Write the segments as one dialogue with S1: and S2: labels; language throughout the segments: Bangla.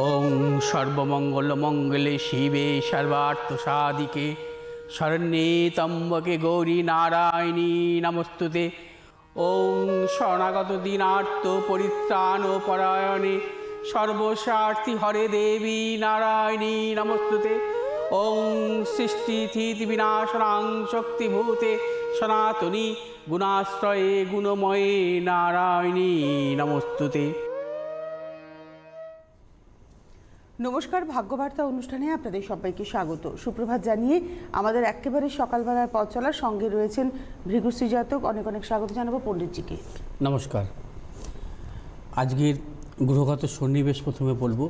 S1: ওং সর্বমঙ্গলমঙ্গলে শিবে সর্বার্থসাধিকে শরণ্যে ত্র্যম্বকে গৌরী নারায়ণী নমস্তুতে। ওং শরণাগত দীনার্ত পরিত্রাণ পরায়ণে সর্বস্বার্থী হরে দেবী নারায়ণী নমস্তুতে। ওং সৃষ্টিস্থিতি বিনাশনাং শক্তিভূতে সনাতনী গুণাশ্রয়ে গুণময়ে নারায়ণী নমস্তুতে।
S2: নমস্কার, ভাগ্যবার্তা অনুষ্ঠানে আপনাদের সবাইকে স্বাগত। সুপ্রভাত জানিয়ে আমাদের একেবারে সকালবেলার পথ চলার সঙ্গে রয়েছেন ভৃগুশ্রী জাতক। অনেক অনেক স্বাগত জানাবো পণ্ডিতজিকে।
S1: নমস্কার। আজকের গ্রহগত সন্নিবেশ প্রথমে বলবো।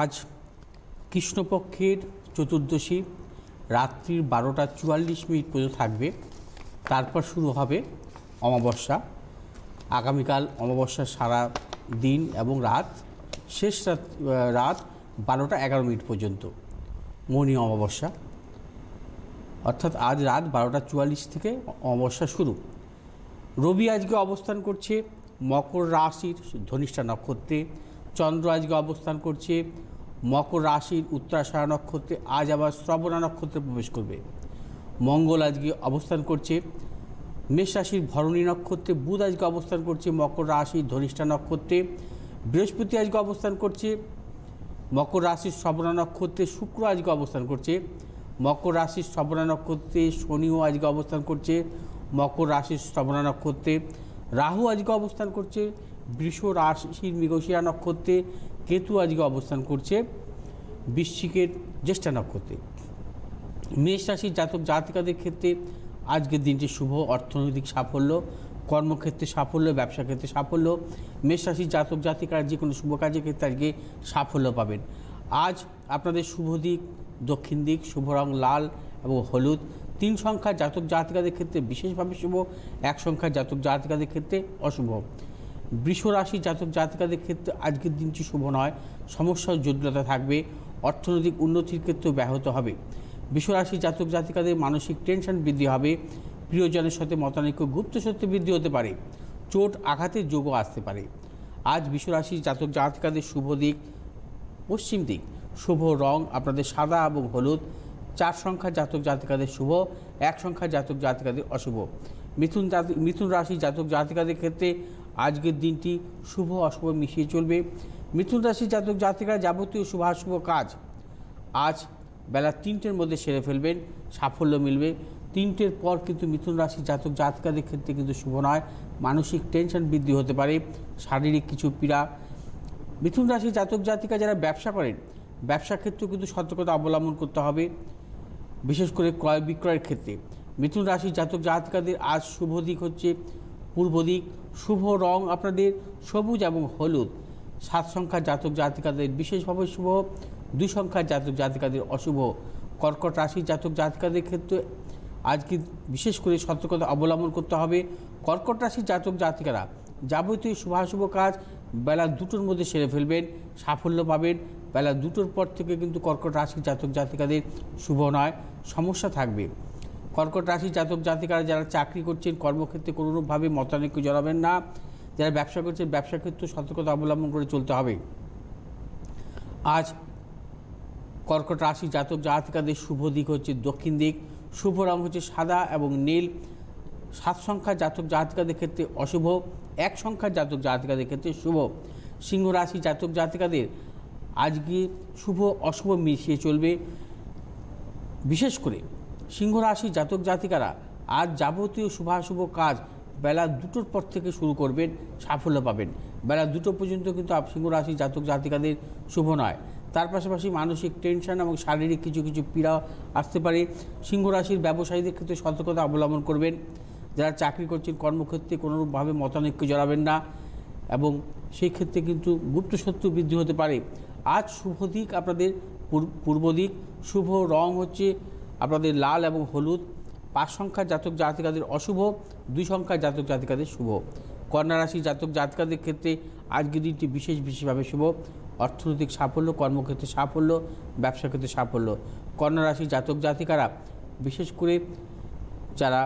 S1: আজ কৃষ্ণপক্ষের চতুর্দশী রাত্রির 12:44 পর্যন্ত থাকবে, তারপর শুরু হবে অমাবস্যা। আগামীকাল অমাবস্যার সারা দিন এবং রাত, শেষ রাত 12:11 পর্যন্ত মৌনী অমাবস্যা, অর্থাৎ আজ রাত 12:44 থেকে অমাবস্যা শুরু। রবি আজকে অবস্থান করছে মকর রাশির ধনিষ্ঠা নক্ষত্রে, চন্দ্র আজকে অবস্থান করছে মকর রাশির উত্তরাষাঢ়া নক্ষত্রে, আজ আবার শ্রবণা নক্ষত্রে প্রবেশ করবে। মঙ্গল আজকে অবস্থান করছে মেষ রাশির ভরণী নক্ষত্রে, বুধ আজকে অবস্থান করছে মকর রাশির ধনিষ্ঠা নক্ষত্রে, বৃহস্পতি আজকে অবস্থান করছে মকর রাশির শ্রবণা নক্ষত্রে, শুক্র আজকে অবস্থান করছে মকর রাশির শ্রবণা নক্ষত্রে, শনিও আজকে অবস্থান করছে মকর রাশির শ্রবণা নক্ষত্রে, রাহু আজকে অবস্থান করছে বৃষ রাশির মৃগশিরা নক্ষত্রে, কেতু আজকে অবস্থান করছে বৃশ্চিকের জ্যেষ্ঠা নক্ষত্রে। মেষ রাশির জাতক জাতিকাদের ক্ষেত্রে আজকের দিনটি শুভ। অর্থনৈতিক সাফল্য, কর্মক্ষেত্রে সাফল্য, ব্যবসা ক্ষেত্রে সাফল্য। মেষ রাশির জাতক জাতিকারা যে কোনো শুভ কাজের ক্ষেত্রে আজকে সাফল্য পাবেন। আজ আপনাদের শুভ দিক দক্ষিণ দিক, শুভ রং লাল এবং হলুদ। 3 সংখ্যার জাতক জাতিকাদের ক্ষেত্রে বিশেষভাবে শুভ, 1 সংখ্যার জাতক জাতিকাদের ক্ষেত্রে অশুভ। বৃষ রাশির জাতক জাতিকাদের ক্ষেত্রে আজকের দিনটি শুভ নয়, সমস্যা ও জটিলতা থাকবে, অর্থনৈতিক উন্নতির ক্ষেত্রেও ব্যাহত হবে। বৃষ রাশির জাতক জাতিকাদের মানসিক টেনশন বৃদ্ধি হবে, প্রিয়জনের সাথে মতানৈক্য, গুপ্ত সত্য বৃদ্ধি হতে পারে, চোট আঘাতের যোগও আসতে পারে। আজ বৃষ রাশির জাতক জাতিকাদের শুভ দিক পশ্চিম দিক, শুভ রং আপনাদের সাদা এবং হলুদ। 4 সংখ্যার জাতক জাতিকাদের শুভ, 1 সংখ্যার জাতক জাতিকাদের অশুভ। মিথুন রাশির জাতক জাতিকাদের ক্ষেত্রে আজকের দিনটি শুভ অশুভ মিশিয়ে চলবে। মিথুন রাশির জাতক জাতিকারা যাবতীয় শুভাশুভ কাজ আজ বেলা 3টের মধ্যে সেরে ফেলবেন, সাফল্য মিলবে। 3টের পর কিন্তু মিথুন রাশির জাতক জাতিকাদের ক্ষেত্রে কিন্তু শুভ নয়, মানসিক টেনশন বৃদ্ধি হতে পারে, শারীরিক কিছু পীড়া। মিথুন রাশির জাতক জাতিকা যারা ব্যবসা করেন, ব্যবসা ক্ষেত্রেও কিন্তু সতর্কতা অবলম্বন করতে হবে, বিশেষ করে ক্রয় বিক্রয়ের ক্ষেত্রে। মিথুন রাশির জাতক জাতিকাদের আজ শুভ দিক হচ্ছে পূর্ব দিক, শুভ রং আপনাদের সবুজ এবং হলুদ। 7 সংখ্যার জাতক জাতিকাদের বিশেষভাবে শুভ, 2 সংখ্যার জাতক জাতিকাদের অশুভ। কর্কট রাশির জাতক জাতিকাদের ক্ষেত্রে আজকে বিশেষ করে সতর্কতা অবলম্বন করতে হবে। কর্কট রাশির জাতক জাতিকারা যাবতীয় শুভাশুভ কাজ বেলা 2টোর মধ্যে সেরে ফেলবেন, সাফল্য পাবেন। বেলা 2টোর পর থেকে কিন্তু কর্কট রাশির জাতক জাতিকাদের শুভ নয়, সমস্যা থাকবে। কর্কট রাশির জাতক জাতিকারা যারা চাকরি করছেন, কর্মক্ষেত্রে কোনোরূপভাবে মতানৈক্য জড়াবেন না। যারা ব্যবসা করছেন, ব্যবসা ক্ষেত্রে সতর্কতা অবলম্বন করে চলতে হবে। আজ কর্কট রাশির জাতক জাতিকাদের শুভ দিক হচ্ছে দক্ষিণ দিক, শুভ রং হচ্ছে সাদা এবং নীল। 7 সংখ্যার জাতক জাতিকাদের ক্ষেত্রে অশুভ, 1 সংখ্যার জাতক জাতিকাদের ক্ষেত্রে শুভ। সিংহ রাশির জাতক জাতিকাদের আজকে শুভ অশুভ মিশিয়ে চলবে। বিশেষ করে সিংহ রাশির জাতক জাতিকারা আজ যাবতীয় শুভাশুভ কাজ বেলা 2টোর পর থেকে শুরু করবেন, সাফল্য পাবেন। বেলা 2টো পর্যন্ত কিন্তু সিংহ রাশির জাতক জাতিকাদের শুভ নয়। তার পাশাপাশি মানসিক টেনশন এবং শারীরিক কিছু কিছু পীড়া আসতে পারে। সিংহ রাশির ব্যবসায়ীদের ক্ষেত্রে সতর্কতা অবলম্বন করবেন। যারা চাকরি করছেন, কর্মক্ষেত্রে কোনোরূপভাবে মতানৈক্য জড়াবেন না, এবং সেই ক্ষেত্রে কিন্তু গুপ্ত শত্রু বৃদ্ধি হতে পারে। আজ শুভ দিক আপনাদের পূর্ব দিক, শুভ রং হচ্ছে আপনাদের লাল এবং হলুদ। 5 সংখ্যার জাতক জাতিকাদের অশুভ, 2 সংখ্যার জাতক জাতিকাদের শুভ। কন্যা রাশির জাতক জাতিকাদের ক্ষেত্রে আজকের দিনটি বিশেষভাবে শুভ। অর্থনৈতিক সাফল্য, কর্মক্ষেত্রে সাফল্য, ব্যবসা ক্ষেত্রে সাফল্য। কন্যা রাশির জাতক জাতিকারা বিশেষ করে যারা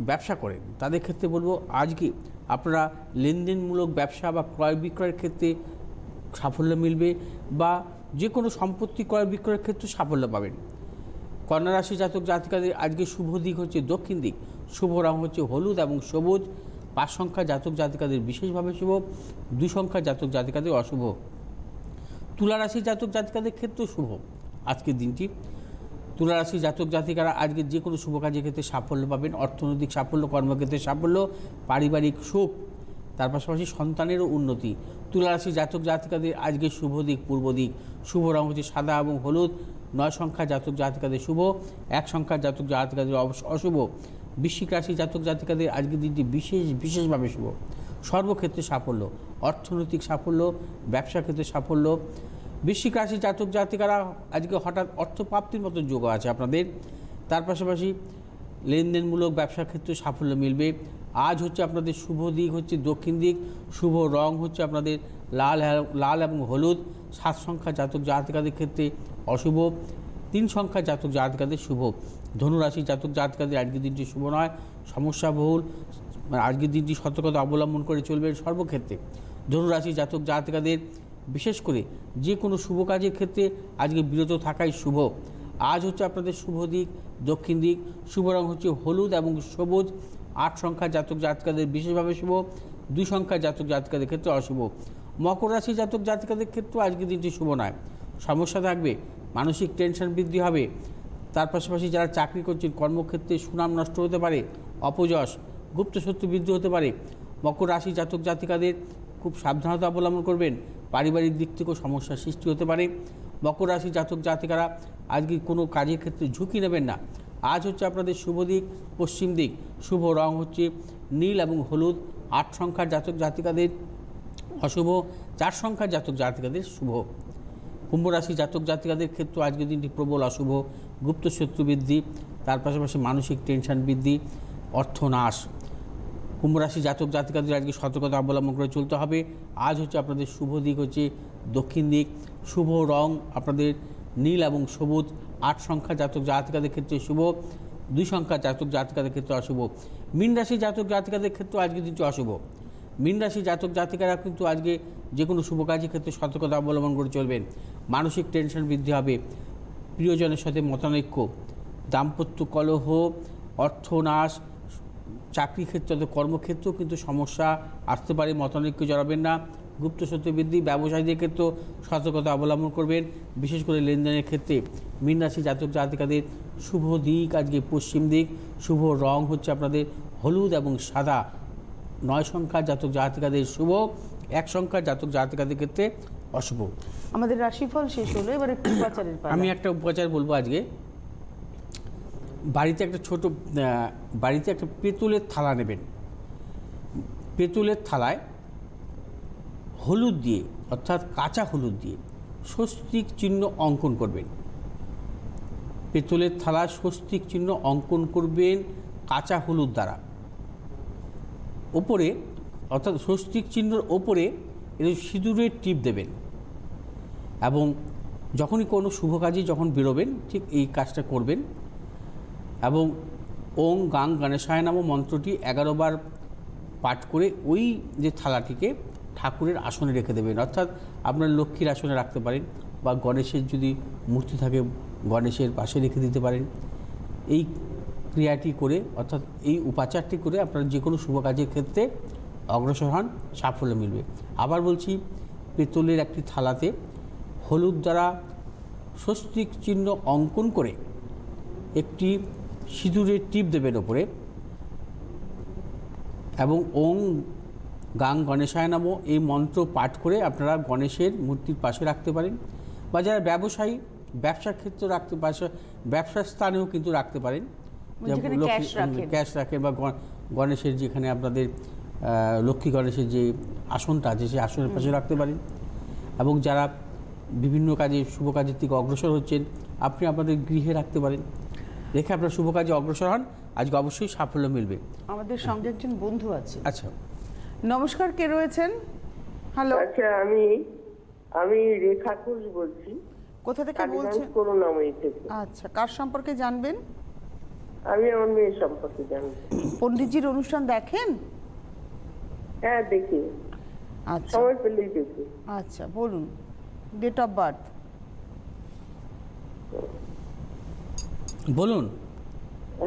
S1: ব্যবসা করেন তাদের ক্ষেত্রে বলবো আজকে আপনারা লেনদেনমূলক ব্যবসা বা ক্রয় বিক্রয়ের ক্ষেত্রে সাফল্য মিলবে, বা যে কোনো সম্পত্তি ক্রয় বিক্রয়ের ক্ষেত্রে সাফল্য পাবেন। কন্যা রাশি জাতক জাতিকাদের আজকে শুভ দিক হচ্ছে দক্ষিণ দিক, শুভ রং হচ্ছে হলুদ এবং সবুজ। 5 সংখ্যা জাতক জাতিকাদের বিশেষভাবে শুভ, 2 সংখ্যা জাতক জাতিকাদের অশুভ। তুলা রাশি জাতক জাতিকাদের ক্ষেত্রেও শুভ আজকের দিনটি। তুলা রাশি জাতক জাতিকারা আজকে যে কোনো শুভ কাজের ক্ষেত্রে সাফল্য পাবেন, অর্থনৈতিক সাফল্য, কর্মক্ষেত্রে সাফল্য, পারিবারিক সুখ, তার পাশাপাশি সন্তানেরও উন্নতি। তুলা রাশি জাতক জাতিকাদের আজকে শুভ দিক পূর্ব দিক, শুভ রং হচ্ছে সাদা এবং হলুদ। 9 সংখ্যা জাতক জাতিকাদের শুভ, 1 সংখ্যা জাতক জাতিকাদের অশুভ। বৃশ্চিক রাশি জাতক জাতিকাদের আজকের দিনটি বিশেষভাবে শুভ, সর্বক্ষেত্রে সাফল্য, অর্থনৈতিক সাফল্য, ব্যবসা ক্ষেত্রে সাফল্য। বৃশ্চিক রাশি জাতক জাতিকারা আজকে হঠাৎ অর্থপ্রাপ্তির মতো যোগ আছে আপনাদের। তার পাশাপাশি লেনদেনমূলক ব্যবসার ক্ষেত্রে সাফল্য মিলবে। আজ হচ্ছে আপনাদের শুভ দিক হচ্ছে দক্ষিণ দিক, শুভ রং হচ্ছে আপনাদের লাল এবং হলুদ। 7 সংখ্যা জাতক জাতিকাদের ক্ষেত্রে অশুভ, 3 সংখ্যা জাতক জাতিকাদের শুভ। ধনুরাশি জাতক জাতিকাদের আজকের দিনটি শুভ নয়, সমস্যাবহুল। আজকের দিনটি সতর্কতা অবলম্বন করে চলবে সর্বক্ষেত্রে। ধনুরাশি জাতক জাতিকাদের বিশেষ করে যে কোনো শুভ কাজের ক্ষেত্রে আজকে বিরত থাকাই শুভ। আজ হচ্ছে আপনাদের শুভ দিক দক্ষিণ দিক, শুভ রং হচ্ছে হলুদ এবং সবুজ। 8 সংখ্যা জাতক জাতিকাদের বিশেষভাবে শুভ, 2 সংখ্যা জাতক জাতিকাদের ক্ষেত্রে অশুভ। মকর রাশি জাতক জাতিকাদের ক্ষেত্রেও আজকের দিনটি শুভ নয়, সমস্যা থাকবে, মানসিক টেনশন বৃদ্ধি হবে। তার পাশাপাশি যারা চাকরি করছেন কর্মক্ষেত্রে সুনাম নষ্ট হতে পারে, অপযশ, গুপ্তশত্রু বৃদ্ধি হতে পারে। মকর রাশি জাতক জাতিকাদের খুব সাবধানতা অবলম্বন করবেন, পারিবারিক দিক থেকেও সমস্যার সৃষ্টি হতে পারে। মকর রাশি জাতক জাতিকারা আজকে কোনো কাজের ক্ষেত্রে ঝুঁকি নেবেন না। আজ হচ্ছে আপনাদের শুভ দিক পশ্চিম দিক, শুভ রং হচ্ছে নীল এবং হলুদ। 8 সংখ্যার জাতক জাতিকাদের অশুভ, 4 সংখ্যার জাতক জাতিকাদের শুভ। কুম্ভ রাশি জাতক জাতিকাদের ক্ষেত্রে আজকের দিনটি প্রবল অশুভ, গুপ্তশত্রু বৃদ্ধি, তার পাশাপাশি মানসিক টেনশন বৃদ্ধি, অর্থনাশ। কুম্ভ রাশি জাতক জাতিকাদের আজকে সতর্কতা অবলম্বন করে চলতে হবে। আজ হচ্ছে আপনাদের শুভ দিক হচ্ছে দক্ষিণ দিক, শুভ রং আপনাদের নীল এবং সবুজ। 8 সংখ্যা জাতক জাতিকাদের ক্ষেত্রে শুভ, 2 সংখ্যা জাতক জাতিকাদের ক্ষেত্রে অশুভ। মীন রাশি জাতক জাতিকাদের ক্ষেত্রে আজকের দিনটি অশুভ। মীন রাশি জাতক জাতিকারা কিন্তু আজকে যে কোনো শুভ কাজের ক্ষেত্রে সতর্কতা অবলম্বন করে চলবেন। মানসিক টেনশন বৃদ্ধি হবে, প্রিয়জনের সাথে মতানৈক্য, দাম্পত্য কলহ, অর্থনাশ, চাকরি ক্ষেত্রে কর্মক্ষেত্রেও কিন্তু সমস্যা আসতে পারে, মতানৈক্য জড়াবেন না। গুপ্তশত্রু বৃদ্ধি, ব্যবসায়ীদের ক্ষেত্রেও সতর্কতা অবলম্বন করবেন, বিশেষ করে লেনদেনের ক্ষেত্রে। মীন রাশি জাতক জাতিকাদের শুভ দিক আজকে পশ্চিম দিক, শুভ রং হচ্ছে আপনাদের হলুদ এবং সাদা। 9 সংখ্যা জাতক জাতিকাদের শুভ, 1 সংখ্যা জাতক জাতিকাদের ক্ষেত্রে অশুভ।
S2: আমাদের রাশিফল শেষ হলো, এবার একটু উপাচারের পালা।
S1: আমি একটা উপচার বলবো আজকে। বাড়িতে একটা পেতলের থালা নেবেন। পেতলের থালায় হলুদ দিয়ে, অর্থাৎ কাঁচা হলুদ দিয়ে স্বস্তিক চিহ্ন অঙ্কন করবেন। পেতলের থালায় স্বস্তিক চিহ্ন অঙ্কন করবেন কাঁচা হলুদ দ্বারা। ওপরে, অর্থাৎ স্বস্তিক চিহ্নর ওপরে সিঁদুরের টিপ দেবেন, এবং যখনই কোনো শুভ কাজে যখন বেরোবেন ঠিক এই কাজটা করবেন। এবং ওং গাং গণেশায় নাম মন্ত্রটি 11 বার পাঠ করে ওই যে থালাটিকে ঠাকুরের আসনে রেখে দেবেন, অর্থাৎ আপনার লক্ষ্মীর আসনে রাখতে পারেন, বা গণেশের যদি মূর্তি থাকে গণেশের পাশে রেখে দিতে পারেন। এই ক্রিয়াটি করে, অর্থাৎ এই উপাচারটি করে আপনারা যে কোনো শুভ কাজের ক্ষেত্রে অগ্রসর হন, সাফল্য মিলবে। আবার বলছি, পেতলের একটি থালাতে হলুদ দ্বারা স্বস্তিক চিহ্ন অঙ্কন করে একটি সিঁদুরের টিপ দেবেন ওপরে, এবং ওং গাং গণেশায় নামো এই মন্ত্র পাঠ করে আপনারা গণেশের মূর্তির পাশে রাখতে পারেন, বা যারা ব্যবসায়ী ব্যবসার ক্ষেত্রে রাখতে পারেন, ব্যবসার স্থানেও কিন্তু রাখতে পারেন, ক্যাশ রাখেন, বা গণেশের যেখানে আপনাদের লক্ষ্মী গণেশের যে আসনটা আছে সেই আসনের পাশে রাখতে পারেন। এবং যারা বিভিন্ন কাজে শুভ কাজের থেকে অগ্রসর হচ্ছেন আপনি আপনাদের গৃহে রাখতে পারেন, রেখে আপনার শুভ কাজে অগ্রসর হন, আজকে অবশ্যই সাফল্য মিলবে।
S2: আমাদের সঙ্গে একজন বন্ধু আছে।
S1: আচ্ছা,
S2: নমস্কার, কে রয়েছেন? হ্যালো।
S3: আচ্ছা, আমি রেখা ঘোষ বলছি।
S2: কোথা থেকে বলছেন?
S3: করুণাময়ী থেকে।
S2: আচ্ছা, কার সম্পর্কে জানবেন?
S3: আমি আমার মেয়ের সম্পর্কে জানবো।
S2: পণ্ডিতজির অনুষ্ঠান দেখেন?
S3: হ্যাঁ, দেখি।
S2: আচ্ছা
S3: সময় পেলেই দেখি।
S2: আচ্ছা বলুন ডেট অফ বার্থ।
S1: বলুন।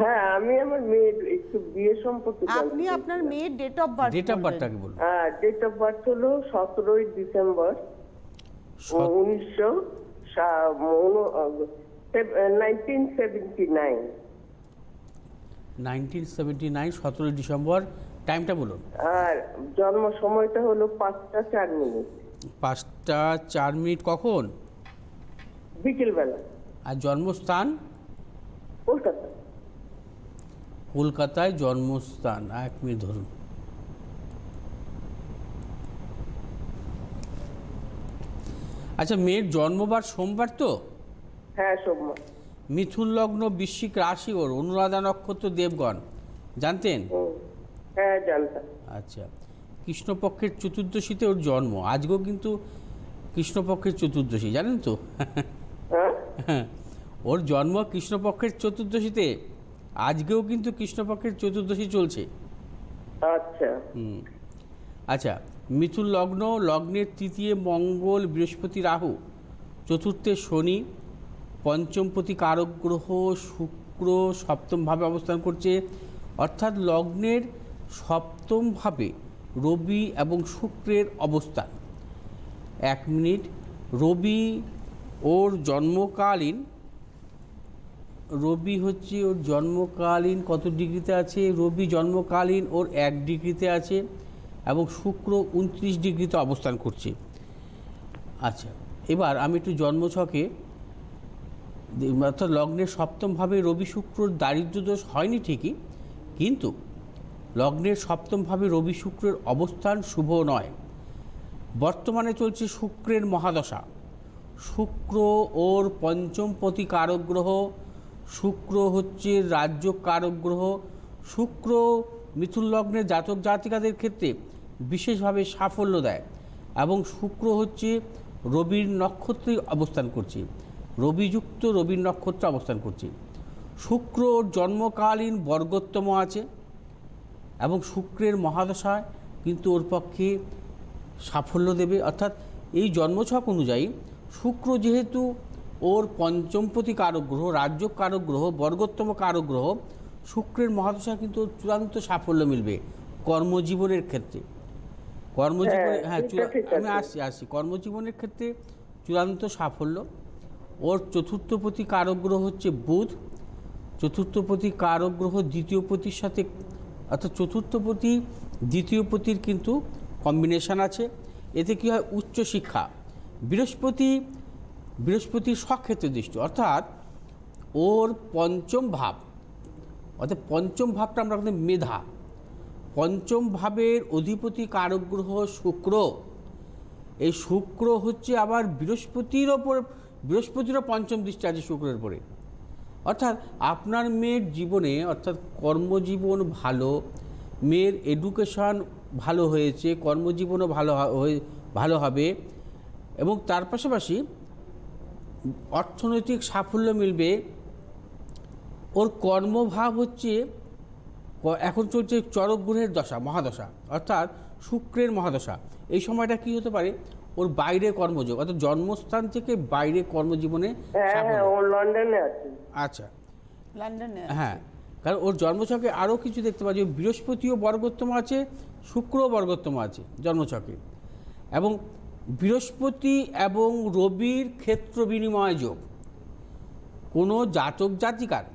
S3: হ্যাঁ, আমি আমার মেয়ের একটু বিয়ে সম্পর্কে
S2: আপনি আপনার মেয়ের date of birth
S1: date of বার্থটাকে বলুন।
S3: ডেট অফ বার্থ হলো 17ই ডিসেম্বর 1979।
S1: 1979, 17ই ডিসেম্বর। টাইমটা বলুন।
S3: আর জন্ম সময়টা হলো 5টা 4 মিনিট
S1: 5টা 4 মিনিট। কখন?
S3: বিকেলবেলা।
S1: আর জন্মস্থান?
S3: কলকাতা।
S1: কলকাতায় জন্মস্থান। 1 মিনিট ধরুন। আচ্ছা, মেয়ের জন্মবার সোমবার তো?
S3: হ্যাঁ, সোমবার।
S1: মিথুন লগ্ন, বৃশ্চিক রাশি, ওর অনুরাধা নক্ষত্র, দেবগণ। জানতেন?
S3: হ্যাঁ, জানতাম।
S1: আচ্ছা, কৃষ্ণপক্ষের চতুর্দশীতে ওর জন্ম। আজকেও কিন্তু কৃষ্ণপক্ষের চতুর্দশী, জানেন তো?
S3: হ্যাঁ,
S1: ওর জন্ম কৃষ্ণপক্ষের চতুর্দশীতে। আজকেও কিন্তু কৃষ্ণপক্ষের চতুর্দশী চলছে।
S3: আচ্ছা।
S1: আচ্ছা, মিথুন লগ্ন, লগ্নের তৃতীয় মঙ্গল, বৃহস্পতি, রাহু, চতুর্থে শনি, পঞ্চমপতি কারক গ্রহ শুক্র সপ্তমভাবে অবস্থান করছে। অর্থাৎ লগ্নের সপ্তমভাবে রবি এবং শুক্রের অবস্থান। 1 মিনিট। রবি ওর জন্মকালীন, রবি হচ্ছে ওর জন্মকালীন কত ডিগ্রিতে আছে? রবি জন্মকালীন ওর 1 ডিগ্রিতে আছে এবং শুক্র 29 ডিগ্রিতে অবস্থান করছে। আচ্ছা, এবার আমি একটু জন্মছকে, অর্থাৎ লগ্নের সপ্তমভাবে রবি শুক্রর দারিদ্র্য দোষ হয়নি ঠিকই, কিন্তু লগ্নের সপ্তমভাবে রবি শুক্রের অবস্থান শুভ নয়। বর্তমানে চলছে শুক্রের মহাদশা। শুক্র ওর পঞ্চমপতি কারক গ্রহ। শুক্র হচ্ছে রাজ্য কারক গ্রহ। শুক্র মিথুন লগ্নের জাতক জাতিকাদের ক্ষেত্রে বিশেষভাবে সাফল্য দেয় এবং শুক্র হচ্ছে রবির নক্ষত্রে অবস্থান করছে। রবিযুক্ত রবির নক্ষত্রে অবস্থান করছে। শুক্র জন্মকালীন বর্গোত্তম আছে এবং শুক্রের মহাদশায় কিন্তু ওর পক্ষে সাফল্য দেবে। অর্থাৎ এই জন্মছক অনুযায়ী শুক্র যেহেতু ওর পঞ্চমপতি কারক গ্রহ, রাজ্য কারক গ্রহ, বর্গোত্তম কারক গ্রহ, শুক্রের মহাদশায় কিন্তু চূড়ান্ত সাফল্য মিলবে কর্মজীবনের ক্ষেত্রে। কর্মজীবনে আমি আসছি কর্মজীবনের ক্ষেত্রে চূড়ান্ত সাফল্য। ওর চতুর্থপতি কারক গ্রহ হচ্ছে বুধ। চতুর্থপতি কারক গ্রহ দ্বিতীয় পতির সাথে, অর্থাৎ চতুর্থপতি দ্বিতীয় পতির কিন্তু কম্বিনেশন আছে। এতে কী হয়? উচ্চশিক্ষা। বৃহস্পতির স্বক্ষেত্রে দৃষ্টি, অর্থাৎ ওর পঞ্চম ভাব, অর্থাৎ পঞ্চম ভাবটা আমরা কিন্তু মেধা। পঞ্চম ভাবের অধিপতি কারক গ্রহ শুক্র। এই শুক্র হচ্ছে আবার বৃহস্পতিরও পঞ্চম দৃষ্টি আছে শুক্রের উপরে। অর্থাৎ আপনার মেয়ের জীবনে, অর্থাৎ কর্মজীবন ভালো, মেয়ের এডুকেশন ভালো হয়েছে, কর্মজীবনও ভালো হবে এবং তার পাশাপাশি অর্থনৈতিক সাফল্য মিলবে। ওর কর্মভাব হচ্ছে, এখন চলছে চরক গ্রহের দশা, মহাদশা, অর্থাৎ শুক্রের মহাদশা। এই সময়টা কি হতে পারে? ওর বাইরে কর্মযোগ, অর্থাৎ জন্মস্থান থেকে বাইরে কর্মজীবনে।
S3: লন্ডনে আছে।
S1: আচ্ছা,
S2: লন্ডনে।
S1: হ্যাঁ, কারণ ওর জন্মছকে আরও কিছু দেখতে পাচ্ছি। বৃহস্পতিও বর্গোত্তম আছে, শুক্রও বর্গোত্তম আছে জন্মছকে, এবং বৃহস্পতি এবং রবির ক্ষেত্র বিনিময় যোগ। কোনো জাতক জাতিকার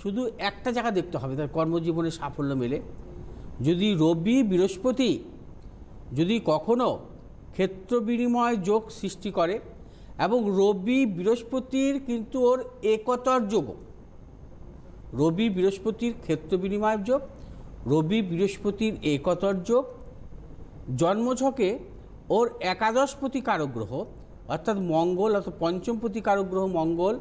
S1: শুধু একটা জায়গা দেখতে হবে তার কর্মজীবনে সাফল্য মেলে। যদি রবি বৃহস্পতি যদি কখনো ক্ষেত্র বিনিময় যোগ সৃষ্টি করে, এবং রবি বৃহস্পতির কিন্তু ওর একতর যোগ, রবি বৃহস্পতির ক্ষেত্র বিনিময় যোগ, রবি বৃহস্পতির একতর যোগ, জন্মছকে ওর একাদশপতি কারক গ্রহ অর্থাৎ মঙ্গল, অর্থাৎ পঞ্চমপতি কারক গ্রহ মঙ্গল,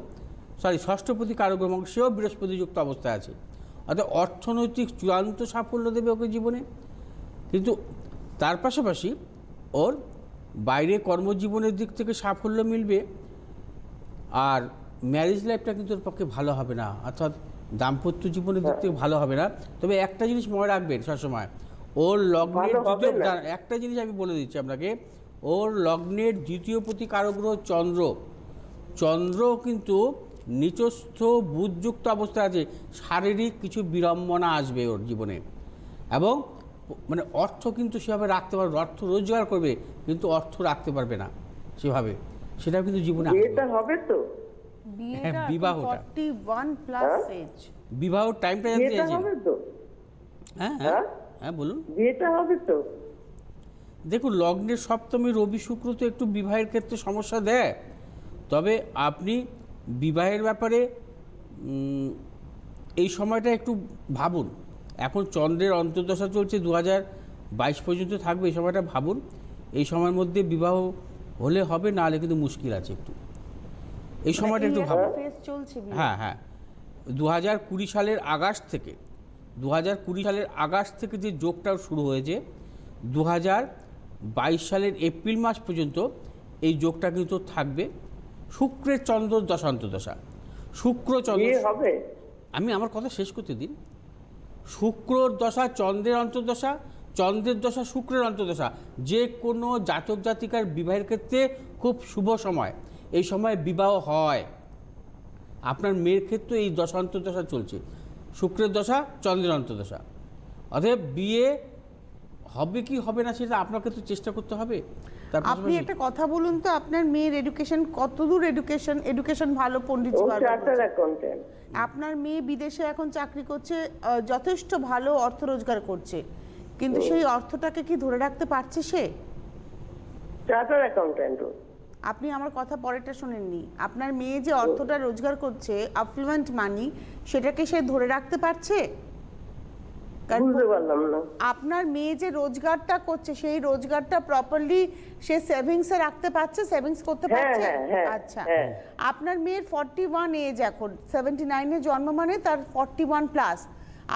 S1: ষষ্ঠপতি কারক গ্রহ মঙ্গল, সেও বৃহস্পতিযুক্ত অবস্থায় আছে। অর্থাৎ অর্থনৈতিক চূড়ান্ত সাফল্য দেবে ওকে জীবনে, কিন্তু তার পাশাপাশি ওর বাইরে কর্মজীবনের দিক থেকে সাফল্য মিলবে। আর ম্যারেজ লাইফটা কিন্তু ওর পক্ষে ভালো হবে না, অর্থাৎ দাম্পত্য জীবনের দিক থেকে ভালো হবে না। তবে একটা জিনিস মনে রাখবেন সবসময়, ওর লগ্নের
S3: ভালো হবে
S1: দ্বিতীয়,
S3: না?
S1: একটা জিনিস আমি বলে দিচ্ছি আপনাকে, ওর লগ্নের দ্বিতীয় প্রতি কারক গ্রহ চন্দ্র। চন্দ্র কিন্তু নিচস্থ বুধযুক্ত অবস্থায় আছে, শারীরিক কিছু বিড়ম্বনা আসবে ওর জীবনে, এবং মানে অর্থ কিন্তু সেভাবে রাখতে পারবে, অর্থ রোজগার করবে কিন্তু অর্থ রাখতে পারবে না সেভাবে, সেটাও কিন্তু জীবনে আসবে।
S3: বিয়েটা হবে তো?
S2: বিয়েটা
S1: বিবাহটা।
S2: 41 প্লাস এজ।
S1: বিবাহের টাইমটা জানতে
S3: বিয়েটা
S1: চাইছেন?
S3: হবে তো?
S1: হ্যাঁ হ্যাঁ
S3: হ্যাঁ?
S1: হ্যাঁ বলুন।
S3: বিয়েটা হবে তো?
S1: দেখুন, লগ্নের সপ্তমী রবি শুক্র তো একটু বিবাহের ক্ষেত্রে সমস্যা দেয়, তবে আপনি বিবাহের ব্যাপারে এই সময়টা একটু ভাবুন। এখন চন্দ্রের অন্তর্দশা চলছে, 2022 পর্যন্ত থাকবে, এই সময়টা ভাবুন। এই সময়ের মধ্যে বিবাহ হলে হবে, না হলে কিন্তু মুশকিল আছে একটু, এই সময়টা একটু ভাবুন।
S2: ফেজ চলছে বিয়ে।
S1: হ্যাঁ হ্যাঁ, 2020 সালের আগস্ট থেকে, 2020 সালের আগস্ট থেকে যে যোগটা শুরু হয়েছে, 2022 সালের এপ্রিল মাস পর্যন্ত এই যোগটা কিন্তু থাকবে। শুক্রের চন্দ্র দশান্তদশা, শুক্র চন্দ্র,
S3: বিয়ে হবে?
S1: আমি আমার কথা শেষ করতে দিন। শুক্রর দশা চন্দ্রের অন্তর্দশা, চন্দ্রের দশা শুক্রের অন্তর্দশা, যে কোনো জাতক জাতিকার বিবাহের ক্ষেত্রে খুব শুভ সময়, এই সময় বিবাহ হয়। আপনার মেয়ের ক্ষেত্রে এই দশা অন্তর্দশা চলছে, শুক্রের দশা চন্দ্রের অন্তর্দশা, অতএব বিয়ে হবে কি হবে না সেটা আপনাকে তো চেষ্টা করতে হবে। তার
S2: আপনি
S1: পাশাপাশি
S2: একটা কথা বলুন তো, আপনার মেয়ের এডুকেশন কতদূর? এডুকেশন ভালো, পণ্ডিত
S3: ও চার্টার অ্যাকাউন্টেন্ট।
S2: আপনার মেয়ে বিদেশে এখন চাকরি করছে, যথেষ্ট ভালো অর্থ রোজগার করছে, কিন্তু সেই অর্থটাকে কি ধরে রাখতে পারছে সে?
S3: Charter accountant.
S2: আপনি আমার কথা পরেরটা শোনেননি। আপনার মেয়ে যে অর্থটা রোজগার করছে, আফ্লুয়েন্ট মানি, সেটাকে সে ধরে রাখতে পারছে? কারণ
S3: বুঝতে পারলাম না।
S2: আপনার মেয়ে যে রোজগারটা করছে, সেই রোজগারটা প্রপারলি সে সেভিংসে রাখতে পারছে, সেভিংস করতে
S3: হ্যাঁ,
S2: পারছে?
S3: হ্যাঁ, হ্যাঁ,
S2: আচ্ছা,
S3: হ্যাঁ।
S2: আপনার মেয়ের 41 এজ, এখন 79 এ জন্ম, মানে তার 41 প্লাস।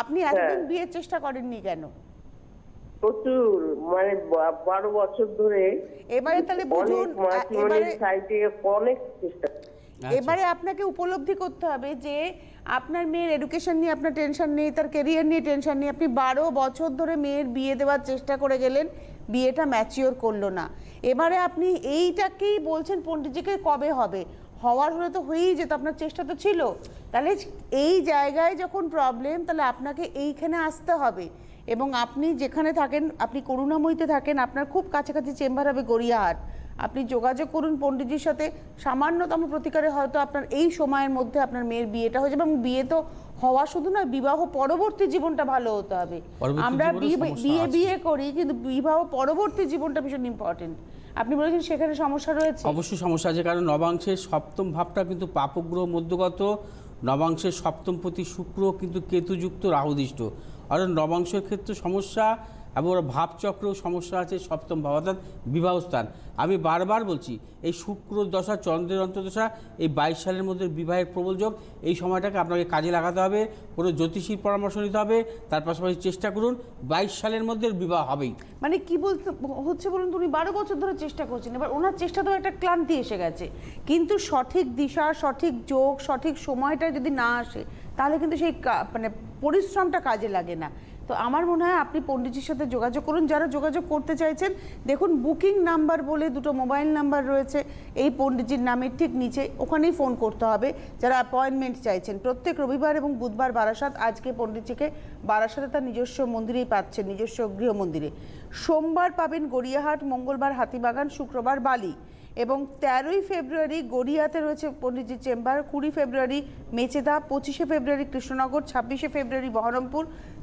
S2: আপনি এতদিন
S3: হ্যাঁ।
S2: বিয়ের চেষ্টা করেননি কেন?
S3: প্রচুর, মানে 12 বছর ধরে
S2: এবারে তাহলে বুঝুন,
S3: অনেক ম্যাট্রিমনির
S2: এবারে
S3: সাইটে অনেক চেষ্টা।
S1: আচ্ছা।
S2: এবারে আপনাকে উপলব্ধি করতে হবে যে আপনার মেয়ের এডুকেশন নিয়ে আপনার টেনশন নেই, তার ক্যারিয়ার নিয়ে টেনশন নেই। আপনি 12 বছর ধরে মেয়ের বিয়ে দেওয়ার চেষ্টা করে গেলেন, বিয়েটা ম্যাচিওর করলো না। এবারে আপনি এইটাকেই বলছেন পণ্ডিতজিকে কবে হবে, হওয়ার হলে তো হয়েই যেত, আপনার চেষ্টা তো ছিল। তাহলে এই জায়গায় যখন প্রবলেম, তাহলে আপনাকে এইখানে আসতে হবে। এবং আপনি যেখানে থাকেন, আপনি করুণাময়ীতে থাকেন, আপনার খুব কাছাকাছি চেম্বার হবে গড়িয়াহাট। আপনি যোগাযোগ করুন পণ্ডিতজির সাথে, সামান্যতম প্রতিকারে হয়তো আপনার এই সময়ের মধ্যে আপনার মেয়ের বিয়েটা হয়ে যাবে। এবং বিয়ে তো হওয়া শুধু নয়, বিবাহ পরবর্তী জীবনটা ভালো হতে হবে।
S1: পরবর্তী
S2: আমরা
S1: জীবনেও সমস্যা
S2: বিয়ে
S1: আছে।
S2: বিয়ে করি, কিন্তু বিবাহ পরবর্তী জীবনটা ভীষণ ইম্পর্টেন্ট। আপনি বলেছেন সেখানে সমস্যা রয়েছে।
S1: অবশ্যই সমস্যা আছে, কারণ নবাংশের সপ্তম ভাবটা কিন্তু পাপগ্রহ মধ্যগত, নবাংশের সপ্তম প্রতি শুক্র কিন্তু কেতুযুক্ত রাহুদৃষ্ট, অর্থাৎ নবাংশের ক্ষেত্রে সমস্যা, এবং ওর ভাবচক্রেও সমস্যা আছে সপ্তম ভাব, অর্থাৎ বিবাহস্থান। আমি বারবার বলছি, এই শুক্র দশা চন্দ্রের অন্তর্দশা, এই 22 সালের মধ্যে বিবাহের প্রবল যোগ, এই সময়টাকে আপনাকে কাজে লাগাতে হবে, কোনো জ্যোতিষীর পরামর্শ নিতে হবে, তার পাশাপাশি চেষ্টা করুন 22 সালের মধ্যে বিবাহ হবেই।
S2: মানে কি বলতে হচ্ছে বলুন, উনি 12 বছর ধরে চেষ্টা করছেন, এবার ওনার চেষ্টা তো একটা ক্লান্তি এসে গেছে, কিন্তু সঠিক দিশা, সঠিক যোগ, সঠিক সময়টা যদি না আসে, তাহলে কিন্তু সেই মানে পরিশ্রমটা কাজে লাগে না। তো আমার মনে হয় আপনি পণ্ডিতজির সাথে যোগাযোগ করুন। যারা যোগাযোগ করতে চাইছেন, দেখুন বুকিং নাম্বার বলে দুটো মোবাইল নাম্বার রয়েছে এই পণ্ডিতজির নামের ঠিক নিচে, ওখানেই ফোন করতে হবে যারা অ্যাপয়েন্টমেন্ট চাইছেন। প্রত্যেক রবিবার এবং বুধবার বারাসাত, আজকে পণ্ডিতজিকে বারাসাতে তার নিজস্ব মন্দিরেই পাচ্ছেন, নিজস্ব গৃহ মন্দিরে। সোমবার পাবেন গড়িয়াহাট, মঙ্গলবার হাতিবাগান, শুক্রবার বালি। এবং 13ই ফেব্রুয়ারি গড়িয়াতে রয়েছে পণ্ডিতজির চেম্বার, 20 ফেব্রুয়ারি মেচেদা, 25শে ফেব্রুয়ারি কৃষ্ণনগর, 26শে ফেব্রুয়ারি বহরমপুর,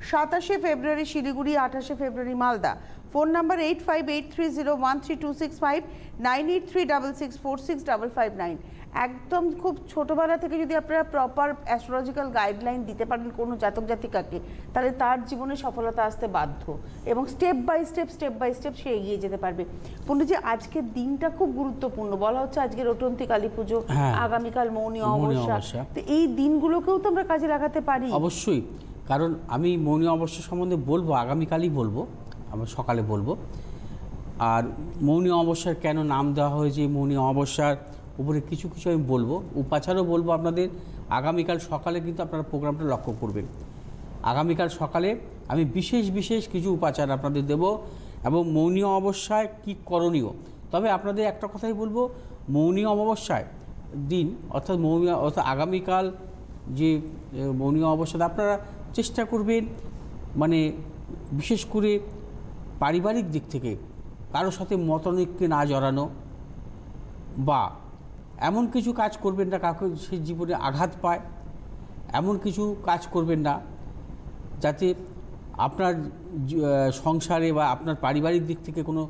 S2: 27শে ফেব্রুয়ারি শিলিগুড়ি, 28শে ফেব্রুয়ারি মালদা। Phone number 8583013265, 9836646559। একদম খুব ছোটোবেলা থেকে যদি আপনারা প্রপার অ্যাস্ট্রোলজিক্যাল গাইডলাইন দিতে পারেন কোনো জাতক জাতিকাকে, তাহলে তার জীবনে সফলতা আসতে বাধ্য, এবং স্টেপ বাই স্টেপ সে এগিয়ে যেতে পারবে। পণ্ডিতজি, আজকের দিনটা খুব গুরুত্বপূর্ণ, বলা হচ্ছে আজকে রটন্তী কালী পুজো,
S1: হ্যাঁ,
S2: আগামীকাল মৌনী অমাবস্যা।
S1: অমাবস্যা।
S2: তো এই দিনগুলোকেও তো আমরা কাজে লাগাতে পারি।
S1: অবশ্যই, কারণ আমি মৌনী অমাবস্যা সম্বন্ধে বলবো, আগামীকালই বলবো, আমরা সকালে বলবো। আর মৌনী অমাবস্যার কেন নাম দেওয়া হয়েছে, মৌনী অমাবস্যার উপরে কিছু কিছু আমি বলবো, উপাচারও বলবো আপনাদের। আগামীকাল সকালে কিন্তু আপনারা প্রোগ্রামটা লক্ষ্য করবেন। আগামীকাল সকালে আমি বিশেষ বিশেষ কিছু উপাচার আপনাদের দেব এবং মৌনী অমাবস্যায় কী করণীয়। তবে আপনাদের একটা কথাই বলবো, মৌনী অমাবস্যায় দিন অর্থাৎ আগামীকাল যে মৌনী অমাবস্যাতে আপনারা চেষ্টা করবেন মানে বিশেষ করে পারিবারিক দিক থেকে কারোর সাথে মতানৈক্যে না জড়ানো, বা এমন কিছু কাজ করবেন না কাউকে সে জীবনে আঘাত পায়, এমন কিছু কাজ করবেন না যাতে আপনার সংসারে বা আপনার পারিবারিক দিক থেকে কোনো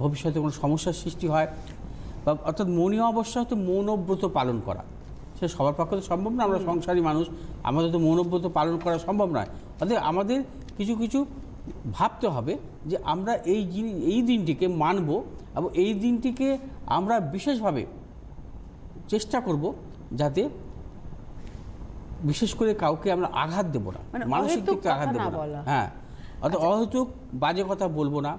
S1: ভবিষ্যতে কোনো সমস্যার সৃষ্টি হয়। বা অর্থাৎ মৌনী অমাবস্যা হচ্ছে মৌনব্রত পালন করা, সে সবার পক্ষে তো সম্ভব না, আমরা সংসারী মানুষ, আমাদের তো মৌনব্রত পালন করা সম্ভব নয়। অর্থাৎ আমাদের কিছু কিছু ভাবতে হবে যে আমরা এই দিনটিকে মানব এবং এই দিনটিকে আমরা বিশেষভাবে চেষ্টা করব যাতে বিশেষ করে কাউকে আমরা আঘাত দেব না,
S2: মানে
S1: মানসিক দিক থেকে আঘাত দেব না। হ্যাঁ, অর্থাৎ অহেতুক বাজে কথা বলবো না,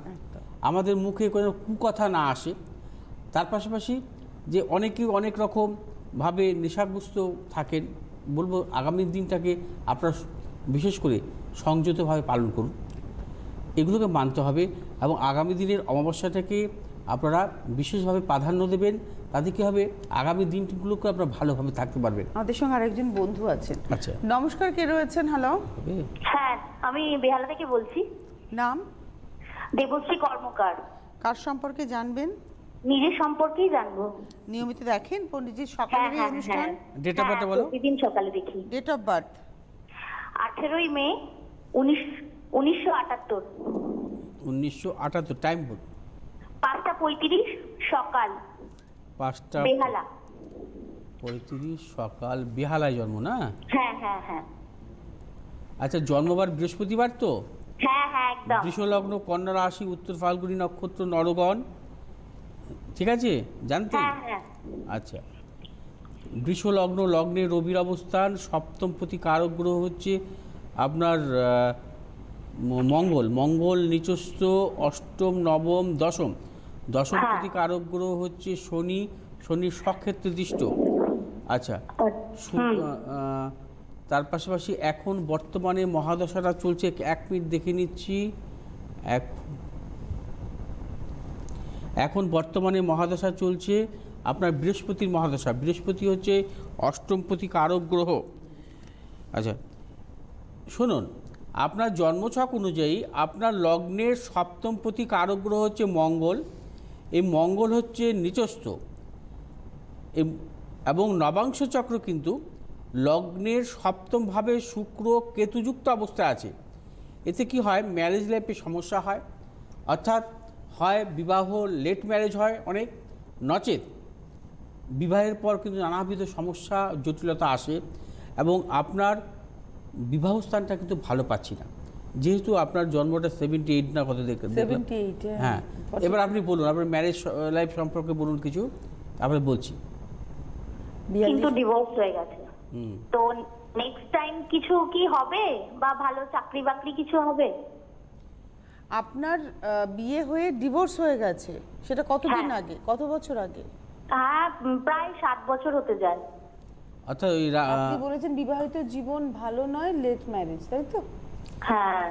S1: আমাদের মুখে কোনো কুকথা না আসে। তার পাশাপাশি যে অনেকেই অনেক রকমভাবে নেশাগ্রস্ত থাকেন, বলবো আগামী দিনটাকে আপনারা বিশেষ করে সংযতভাবে পালন করুন, এগুলোকে মানতে হবে। এবং আগামী দিনের অমাবস্যাটাকে আপনারা বিশেষভাবে প্রাধান্য দেবেন, তাতে কী হবে আগামী দিনগুলোকে আপনারা ভালোভাবে থাকতে পারবেন।
S2: আমাদের সঙ্গে আরেকজন বন্ধু আছেন।
S1: আচ্ছা,
S2: নমস্কার, কে রয়েছেন? হ্যালো,
S4: হ্যাঁ, আমি বেহালা থেকে বলছি।
S2: নাম?
S4: দেবশ্রী কর্মকার।
S2: কার সম্পর্কে জানবেন?
S4: নিজের সম্পর্কেই জানবো।
S2: নিয়মিত দেখেন পণ্ডিতজির
S4: হ্যাঁ
S2: সকালের এই
S4: হ্যাঁ
S2: অনুষ্ঠান?
S4: হ্যাঁ,
S1: ডেট অফ বার্থটা বলো।
S4: প্রতিদিন সকালে দেখি।
S2: Date of birth?
S4: 18ই মে 1978।
S1: 1978। টাইম বল।
S4: 5:35 সকাল,
S1: 5টা
S4: বেহালা।
S1: 35 সকাল, বেহালায় জন্ম না?
S4: হ্যাঁ হ্যাঁ হ্যাঁ
S1: আচ্ছা, জন্মবার বৃহস্পতিবার তো?
S4: হ্যাঁ হ্যাঁ একদম।
S1: বৃষলগ্ন, কন্যা রাশি, উত্তর ফাল্গুনী নক্ষত্র, নরগণ, ঠিক আছে জানতে?
S4: হ্যাঁ হ্যাঁ
S1: আচ্ছা, বৃষলগ্ন, লগ্নে রবির অবস্থান, সপ্তমপতি কারক গ্রহ হচ্ছে আপনার মঙ্গল নিচস্থ, অষ্টম, নবম, দশমপতি কারক গ্রহ হচ্ছে শনি স্বক্ষেত্রে দৃষ্ট। আচ্ছা, তার পাশাপাশি এখন বর্তমানে মহাদশাটা চলছে, 1 মিনিট দেখে নিচ্ছি। এখন বর্তমানে মহাদশা চলছে আপনার বৃহস্পতির মহাদশা। বৃহস্পতি হচ্ছে অষ্টমপতি কারক গ্রহ। আচ্ছা শুনুন, আপনার জন্মছক অনুযায়ী আপনার লগ্নের সপ্তমপতি কারক গ্রহ হচ্ছে মঙ্গল। এই মঙ্গল হচ্ছে নিচস্থ এবং নবাংশ চক্র কিন্তু লগ্নের সপ্তমভাবে শুক্র কেতুযুক্ত অবস্থায় আছে। এতে কি হয়, ম্যারেজ লাইফে সমস্যা হয়, অর্থাৎ হয় বিবাহ লেট ম্যারেজ হয় অনেক, নচেত বিবাহের পর কিন্তু নানাবিধ সমস্যা জটিলতা আসে এবং আপনার বিবাহ স্থানটা কিন্তু ভালো পাচ্ছি না, যেহেতু আপনার জন্মটা 78 না কত দেখে।
S2: 78।
S1: হ্যাঁ, এবার আপনি বলুন আপনার ম্যারেজ লাইফ সম্পর্কে বলুন কিছু, তারপরে বলছি।
S4: কিন্তু ডিভোর্স হয়ে গেছে, তো নেক্সট টাইম কিছু কি হবে বা ভালো চাকরি বাকরি কিছু হবে?
S2: আপনার বিয়ে হয়ে ডিভোর্স হয়ে গেছে, সেটা কতদিন
S4: হ্যাঁ।
S2: আগে, কত বছর আগে?
S4: হ্যাঁ, প্রায় 7 বছর হতে যায়।
S1: অর্থাৎ ওই
S2: আপনি বলেছেন বিবাহিত জীবন ভালো নয়, লেট ম্যারেজ, তাই তো?
S4: হ্যাঁ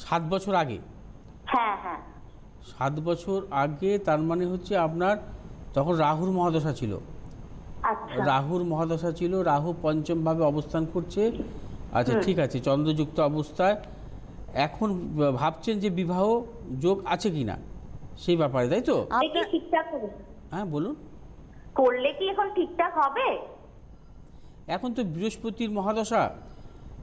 S1: 7 বছর আগে।
S4: হ্যাঁ হ্যাঁ
S1: 7 বছর আগে, তার মানে হচ্ছে আপনার তখন রাহুর মহাদশা ছিল।
S4: আচ্ছা
S1: রাহুর মহাদশা ছিল, রাহু পঞ্চমভাবে অবস্থান করছে। আচ্ছা ঠিক আছে, চন্দ্রযুক্ত অবস্থায় এখন ভাবছেন যে বিবাহ যোগ আছে কিনা সেই ব্যাপারে, তাই তো?
S4: এটা ঠিকঠাক হবে?
S1: হ্যাঁ বলুন।
S4: করলে কি এখন ঠিকঠাক হবে?
S1: এখন তো বৃহস্পতির মহাদশা,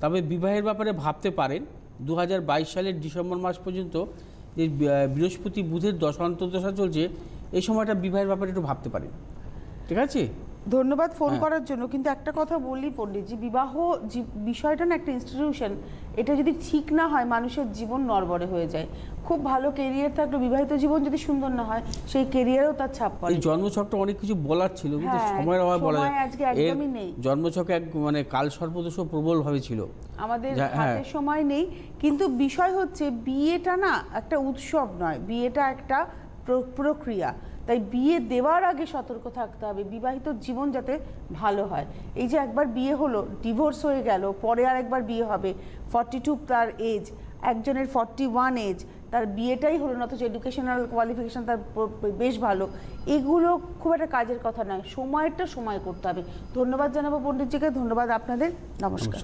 S1: তবে বিবাহের ব্যাপারে ভাবতে পারেন 2022 সালের ডিসেম্বর মাস পর্যন্ত যে বৃহস্পতি বুধের দশা অন্তর্দশা চলছে, এই সময়টা বিবাহের ব্যাপারে একটু ভাবতে পারেন, ঠিক আছে?
S2: ধন্যবাদ ফোন
S1: হ্যাঁ।
S2: করার জন্য। কিন্তু একটা কথা বলি পণ্ডিতজি, বিবাহ বিষয়টা না একটা ইনস্টিটিউশন, এটা যদি ঠিক না হয় মানুষের জীবন নড়বড়ে হয়ে যায়। খুব ভালো কেরিয়ার থাকলেও বিবাহিত জীবন যদি সুন্দর না হয়, সেই কেরিয়ারেও তার ছাপ পড়ে।
S1: এই জন্মছকটা অনেক কিছু বলার ছিল, কিন্তু
S2: হ্যাঁ,
S1: সময়ের অভাবে বলা
S2: সময়
S1: যায়
S2: আজকে
S1: এর
S2: একদমই নেই।
S1: জন্মছক এক মানে কাল সর্পদোষ প্রবলভাবে ছিল
S2: আমাদের
S1: হ্যাঁ।
S2: হাতে সময় নেই। কিন্তু বিষয় হচ্ছে বিয়েটা না একটা উৎসব নয়, বিয়েটা একটা প্রক্রিয়া। তাই বিয়ে দেওয়ার আগে সতর্ক থাকতে হবে, বিবাহিত জীবন যাতে ভালো হয়। এই যে একবার বিয়ে হলো, ডিভোর্স হয়ে গেল, পরে আর একবার বিয়ে হবে, 42 তার এজ, একজনের 41 এজ, তার বিয়েটাই হলো না, অথচ এডুকেশনাল কোয়ালিফিকেশান তার বেশ ভালো, এগুলো খুব একটা কাজের কথা নয়। সময়টা সময় করতে হবে। ধন্যবাদ জানাবো পণ্ডিতজিকে, ধন্যবাদ আপনাদের, নমস্কার।